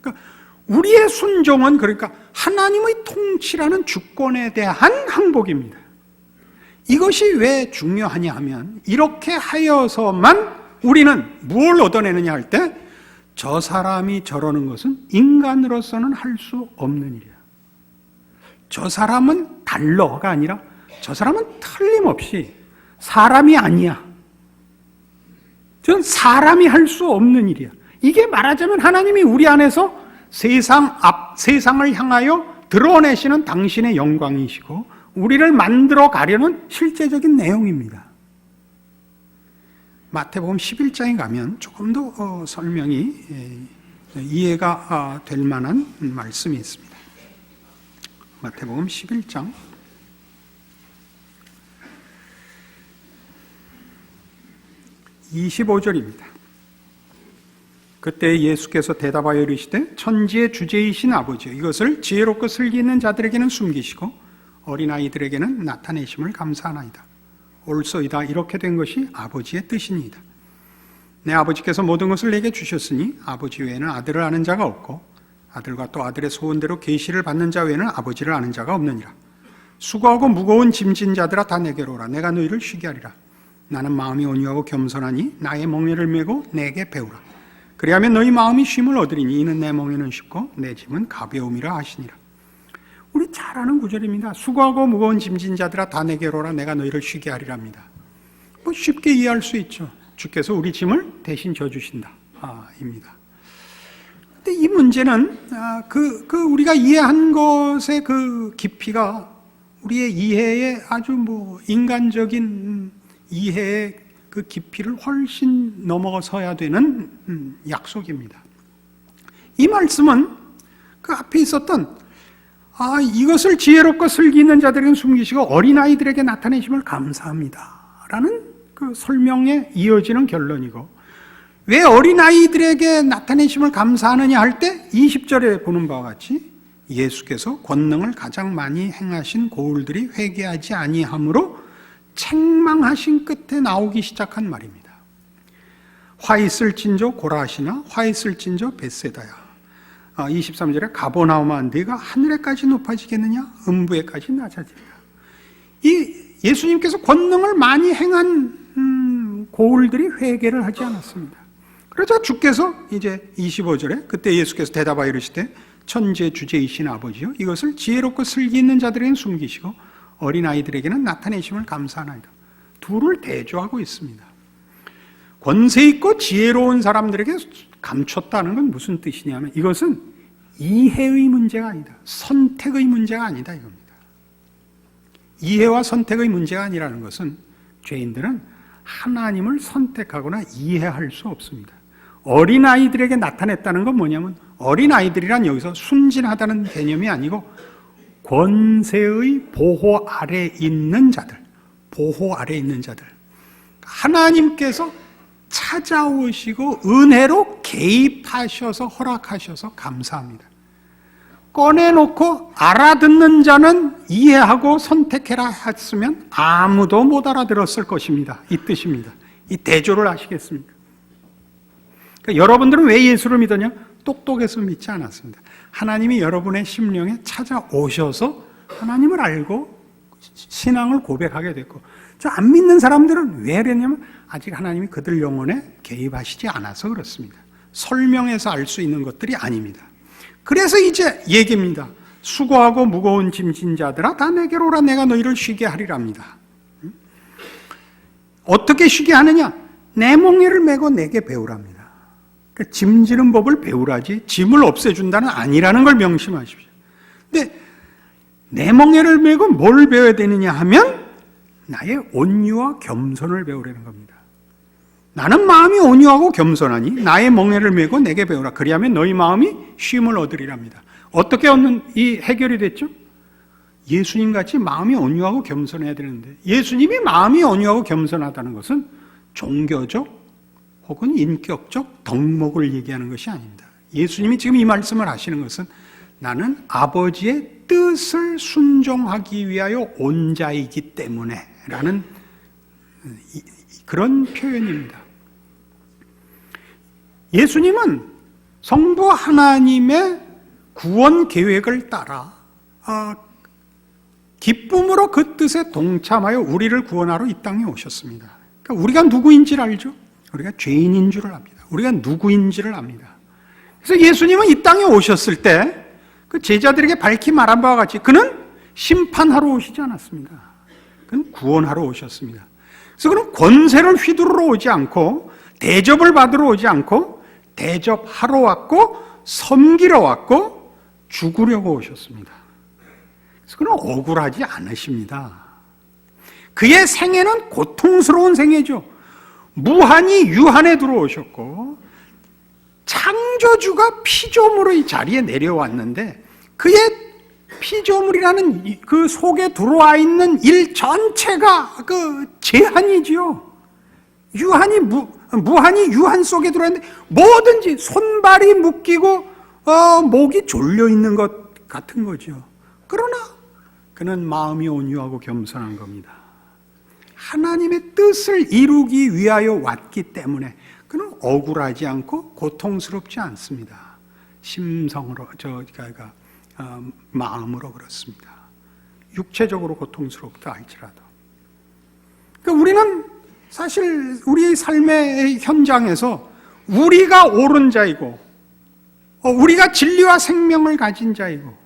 그러니까 우리의 순종은 그러니까 하나님의 통치라는 주권에 대한 항복입니다. 이것이 왜 중요하냐 하면 이렇게 하여서만 우리는 뭘 얻어내느냐 할 때 저 사람이 저러는 것은 인간으로서는 할 수 없는 일이야. 저 사람은 달러가 아니라 저 사람은 틀림없이 사람이 아니야. 전 사람이 할 수 없는 일이야. 이게 말하자면 하나님이 우리 안에서 세상을 향하여 드러내시는 당신의 영광이시고 우리를 만들어 가려는 실제적인 내용입니다. 마태복음 11장에 가면 조금 더 설명이 이해가 될 만한 말씀이 있습니다. 마태복음 11장 25절입니다. 그때 예수께서 대답하여 이르시되 천지의 주제이신 아버지여 이것을 지혜롭고 슬기 있는 자들에게는 숨기시고 어린아이들에게는 나타내심을 감사하나이다. 옳소이다. 이렇게 된 것이 아버지의 뜻이니이다. 내 아버지께서 모든 것을 내게 주셨으니 아버지 외에는 아들을 아는 자가 없고 아들과 또 아들의 소원대로 계시를 받는 자 외에는 아버지를 아는 자가 없느니라. 수고하고 무거운 짐진 자들아 다 내게로 오라. 내가 너희를 쉬게 하리라. 나는 마음이 온유하고 겸손하니 나의 멍에를 메고 내게 배우라. 그리하면 너희 마음이 쉼을 얻으리니 이는 내 멍에는 쉽고 내 짐은 가벼움이라 하시니라. 우리 잘 아는 구절입니다. 수고하고 무거운 짐진 자들아 다 내게로 오라. 내가 너희를 쉬게 하리랍니다. 뭐 쉽게 이해할 수 있죠. 주께서 우리 짐을 대신 져주신다. 입니다. 근데 이 문제는 우리가 이해한 것의 그 깊이가 우리의 이해의 아주 인간적인 이해의 그 깊이를 훨씬 넘어서야 되는 약속입니다. 이 말씀은 그 앞에 있었던 이것을 지혜롭고 슬기 있는 자들에게는 숨기시고 어린아이들에게 나타내심을 감사합니다 라는 그 설명에 이어지는 결론이고, 왜 어린아이들에게 나타내심을 감사하느냐 할 때 20절에 보는 바와 같이 예수께서 권능을 가장 많이 행하신 고울들이 회개하지 아니함으로 책망하신 끝에 나오기 시작한 말입니다. 화 있을진저 고라시나 화 있을진저 벳세다야. 23절에 가버나움아 네가 하늘에까지 높아지겠느냐 음부에까지 낮아지리라. 이 예수님께서 권능을 많이 행한 고울들이 회개를 하지 않았습니다. 그러자 주께서 이제 25절에 그때 예수께서 대답하여 이르시되 천지의 주제이신 아버지요 이것을 지혜롭고 슬기 있는 자들에게는 숨기시고 어린아이들에게는 나타내심을 감사하나이다. 둘을 대조하고 있습니다. 권세 있고 지혜로운 사람들에게 감췄다는 건 무슨 뜻이냐면 이것은 이해의 문제가 아니다. 선택의 문제가 아니다 이겁니다. 이해와 선택의 문제가 아니라는 것은 죄인들은 하나님을 선택하거나 이해할 수 없습니다. 어린아이들에게 나타냈다는 건 뭐냐면 어린아이들이란 여기서 순진하다는 개념이 아니고 권세의 보호 아래 있는 자들, 보호 아래 있는 자들. 하나님께서 찾아오시고 은혜로 개입하셔서 허락하셔서 감사합니다. 꺼내놓고 알아듣는 자는 이해하고 선택해라 했으면 아무도 못 알아들었을 것입니다. 이 뜻입니다. 이 대조를 아시겠습니까? 그러니까 여러분들은 왜 예수를 믿었냐? 똑똑해서 믿지 않았습니다. 하나님이 여러분의 심령에 찾아오셔서 하나님을 알고 신앙을 고백하게 됐고, 안 믿는 사람들은 왜 그랬냐면 아직 하나님이 그들 영혼에 개입하시지 않아서 그렇습니다. 설명해서 알 수 있는 것들이 아닙니다. 그래서 이제 얘기입니다. 수고하고 무거운 짐진 자들아 다 내게로 오라. 내가 너희를 쉬게 하리랍니다. 어떻게 쉬게 하느냐? 내 멍에를 메고 내게 배우랍니다. 그러니까 짐지는 법을 배우라지 짐을 없애준다는 아니라는 걸 명심하십시오. 근데 내 멍에를 메고 뭘 배워야 되느냐 하면 나의 온유와 겸손을 배우라는 겁니다. 나는 마음이 온유하고 겸손하니 나의 멍에를 메고 내게 배우라. 그리하면 너희 마음이 쉼을 얻으리랍니다. 어떻게 얻는 이 해결이 됐죠? 예수님같이 마음이 온유하고 겸손해야 되는데 예수님이 마음이 온유하고 겸손하다는 것은 종교적 혹은 인격적 덕목을 얘기하는 것이 아닙니다. 예수님이 지금 이 말씀을 하시는 것은 나는 아버지의 뜻을 순종하기 위하여 온 자이기 때문에 라는 그런 표현입니다. 예수님은 성부 하나님의 구원 계획을 따라 기쁨으로 그 뜻에 동참하여 우리를 구원하러 이 땅에 오셨습니다. 그러니까 우리가 누구인지를 알죠? 우리가 죄인인 줄을 압니다. 우리가 누구인지를 압니다. 그래서 예수님은 이 땅에 오셨을 때 그 제자들에게 밝히 말한 바와 같이 그는 심판하러 오시지 않았습니다. 그는 구원하러 오셨습니다. 그래서 그는 권세를 휘두르러 오지 않고 대접을 받으러 오지 않고 대접하러 왔고 섬기러 왔고 죽으려고 오셨습니다. 그래서 그는 억울하지 않으십니다. 그의 생애는 고통스러운 생애죠. 무한히 유한에 들어오셨고 창조주가 피조물로 이 자리에 내려왔는데 그의 피조물이라는 그 속에 들어와 있는 일 전체가 그 제한이지요. 무한히 유한 속에 들어와 있는데 뭐든지 손발이 묶이고 목이 졸려 있는 것 같은 거죠. 그러나 그는 마음이 온유하고 겸손한 겁니다. 하나님의 뜻을 이루기 위하여 왔기 때문에 그는 억울하지 않고 고통스럽지 않습니다. 심성으로, 마음으로 그렇습니다. 육체적으로 고통스럽다 할지라도. 그러니까 우리는 사실 우리 삶의 현장에서 우리가 옳은 자이고, 우리가 진리와 생명을 가진 자이고,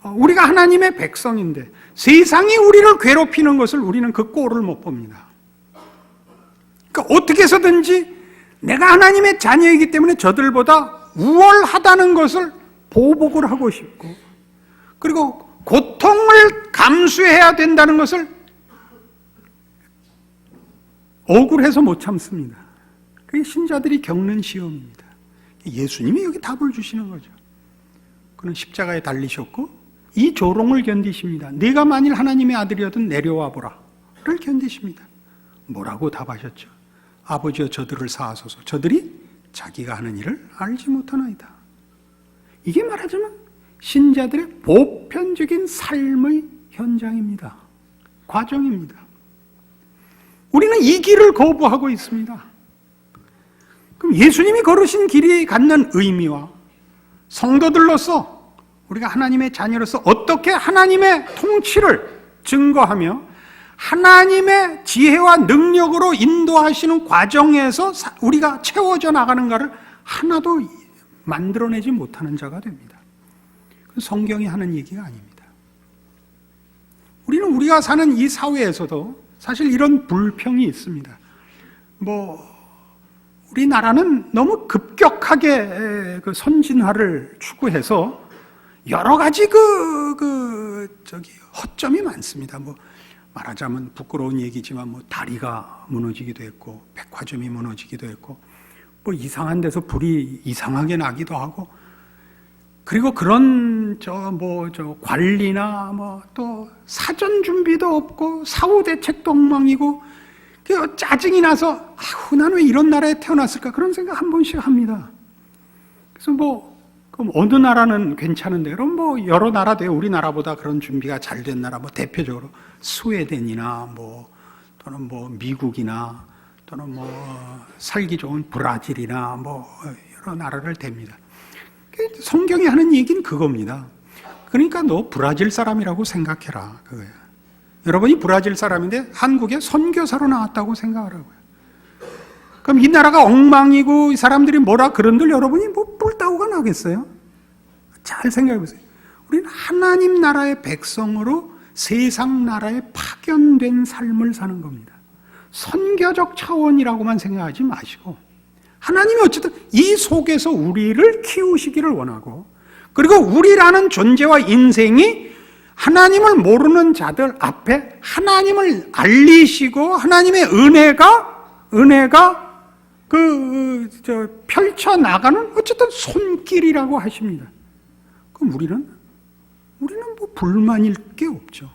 우리가 하나님의 백성인데 세상이 우리를 괴롭히는 것을 우리는 그 꼴을 못 봅니다. 그러니까 어떻게 해서든지 내가 하나님의 자녀이기 때문에 저들보다 우월하다는 것을 보복을 하고 싶고, 그리고 고통을 감수해야 된다는 것을 억울해서 못 참습니다. 그게 신자들이 겪는 시험입니다. 예수님이 여기 답을 주시는 거죠. 그는 십자가에 달리셨고 이 조롱을 견디십니다. 네가 만일 하나님의 아들이어든 내려와 보라 를 견디십니다. 뭐라고 답하셨죠? 아버지여 저들을 사하소서. 저들이 자기가 하는 일을 알지 못하나이다. 이게 말하자면 신자들의 보편적인 삶의 현장입니다. 과정입니다. 우리는 이 길을 거부하고 있습니다. 그럼 예수님이 걸으신 길이 갖는 의미와 성도들로서 우리가 하나님의 자녀로서 어떻게 하나님의 통치를 증거하며 하나님의 지혜와 능력으로 인도하시는 과정에서 우리가 채워져 나가는가를 하나도 만들어내지 못하는 자가 됩니다. 성경이 하는 얘기가 아닙니다. 우리는 우리가 사는 이 사회에서도 사실 이런 불평이 있습니다. 우리나라는 너무 급격하게 그 선진화를 추구해서 여러 가지 허점이 많습니다. 말하자면 부끄러운 얘기지만 다리가 무너지기도 했고, 백화점이 무너지기도 했고, 이상한 데서 불이 이상하게 나기도 하고, 그리고 그런 관리나 또 사전 준비도 없고 사후 대책도 엉망이고 짜증이 나서 나는 왜 이런 나라에 태어났을까 그런 생각 한 번씩 합니다. 그래서 그럼 어느 나라는 괜찮은데 그럼 여러 나라도 우리나라보다 그런 준비가 잘 된 나라 대표적으로 스웨덴이나 또는 미국이나 또는 살기 좋은 브라질이나 여러 나라를 댑니다. 성경이 하는 얘기는 그겁니다. 그러니까 너 브라질 사람이라고 생각해라 그거예요. 여러분이 브라질 사람인데 한국에 선교사로 나왔다고 생각하라고요. 그럼 이 나라가 엉망이고 이 사람들이 뭐라 그런들 여러분이 뿔따구가 나겠어요? 잘 생각해 보세요. 우리는 하나님 나라의 백성으로 세상 나라에 파견된 삶을 사는 겁니다. 선교적 차원이라고만 생각하지 마시고 하나님이 어쨌든 이 속에서 우리를 키우시기를 원하고, 그리고 우리라는 존재와 인생이 하나님을 모르는 자들 앞에 하나님을 알리시고 하나님의 은혜가 펼쳐 나가는 어쨌든 손길이라고 하십니다. 그럼 우리는 불만일 게 없죠.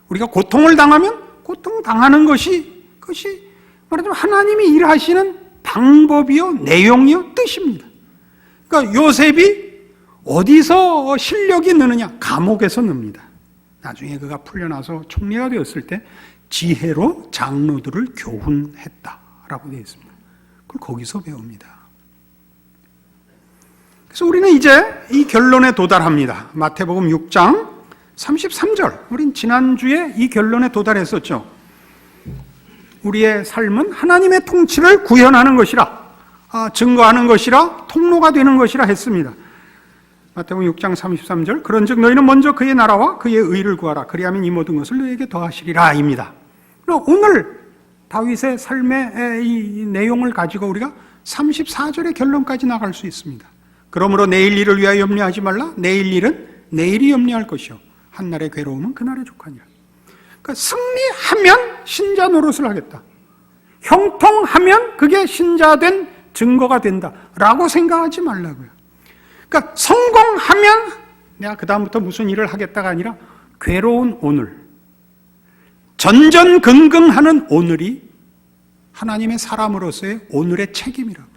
우리가 고통을 당하면 고통 당하는 그것이 말하자면 하나님이 일하시는 방법이요, 내용이요, 뜻입니다. 그러니까 요셉이 어디서 실력이 느느냐? 감옥에서 늡니다. 나중에 그가 풀려나서 총리가 되었을 때 지혜로 장로들을 교훈했다라고 되어 있습니다. 그걸 거기서 배웁니다. 그래서 우리는 이제 이 결론에 도달합니다. 마태복음 6장 33절. 우린 지난주에 이 결론에 도달했었죠. 우리의 삶은 하나님의 통치를 구현하는 것이라, 증거하는 것이라, 통로가 되는 것이라 했습니다. 마태복음 6장 33절. 그런즉 너희는 먼저 그의 나라와 그의 의를 구하라. 그리하면 이 모든 것을 너희에게 더하시리라 입니다. 오늘 다윗의 삶의 이 내용을 가지고 우리가 34절의 결론까지 나갈 수 있습니다. 그러므로 내일 일을 위하여 염려하지 말라. 내일 일은 내일이 염려할 것이요 한날의 괴로움은 그날의 족하니라. 그러니까 승리하면 신자 노릇을 하겠다, 형통하면 그게 신자된 증거가 된다라고 생각하지 말라고요. 그러니까 성공하면 내가 그 다음부터 무슨 일을 하겠다가 아니라 괴로운 오늘, 전전긍긍하는 오늘이 하나님의 사람으로서의 오늘의 책임이라고요.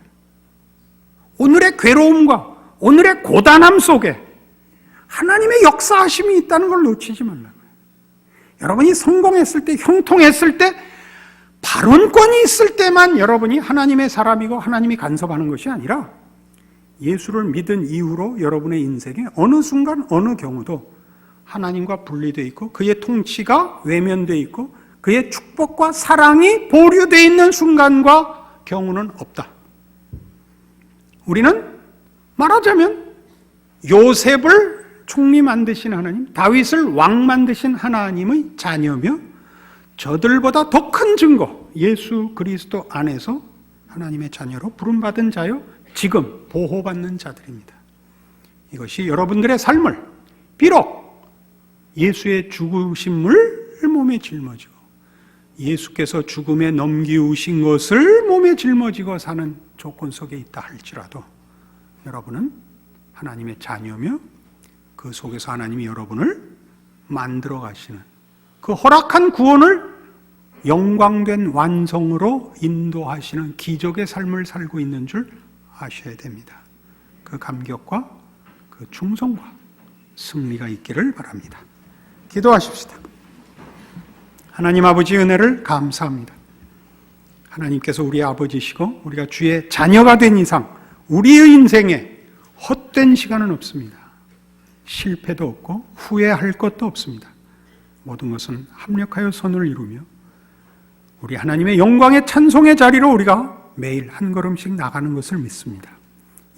오늘의 괴로움과 오늘의 고단함 속에 하나님의 역사하심이 있다는 걸 놓치지 말라고요. 여러분이 성공했을 때, 형통했을 때, 발언권이 있을 때만 여러분이 하나님의 사람이고 하나님이 간섭하는 것이 아니라 예수를 믿은 이후로 여러분의 인생에 어느 순간 어느 경우도 하나님과 분리되어 있고 그의 통치가 외면되어 있고 그의 축복과 사랑이 보류되어 있는 순간과 경우는 없다. 우리는 말하자면 요셉을 총리 만드신 하나님, 다윗을 왕 만드신 하나님의 자녀며 저들보다 더 큰 증거, 예수 그리스도 안에서 하나님의 자녀로 부름받은 자요, 지금 보호받는 자들입니다. 이것이 여러분들의 삶을 비록 예수의 죽으심을 몸에 짊어지고 예수께서 죽음에 넘기우신 것을 몸에 짊어지고 사는 조건 속에 있다 할지라도 여러분은 하나님의 자녀며 그 속에서 하나님이 여러분을 만들어 가시는 그 허락한 구원을 영광된 완성으로 인도하시는 기적의 삶을 살고 있는 줄 아셔야 됩니다. 그 감격과 그 충성과 승리가 있기를 바랍니다. 기도하십시다. 하나님 아버지 은혜를 감사합니다. 하나님께서 우리의 아버지시고 우리가 주의 자녀가 된 이상 우리의 인생에 헛된 시간은 없습니다. 실패도 없고 후회할 것도 없습니다. 모든 것은 합력하여 선을 이루며 우리 하나님의 영광의 찬송의 자리로 우리가 매일 한 걸음씩 나가는 것을 믿습니다.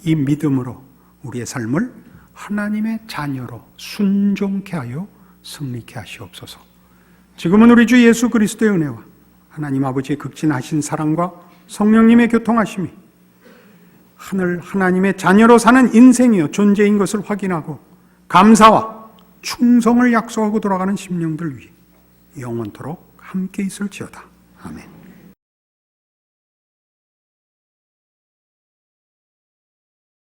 이 믿음으로 우리의 삶을 하나님의 자녀로 순종케 하여 승리케 하시옵소서. 지금은 우리 주 예수 그리스도의 은혜와 하나님 아버지의 극진하신 사랑과 성령님의 교통하심이 하늘 하나님의 자녀로 사는 인생이요 존재인 것을 확인하고 감사와 충성을 약속하고 돌아가는 심령들 위해 영원토록 함께 있을지어다. 아멘.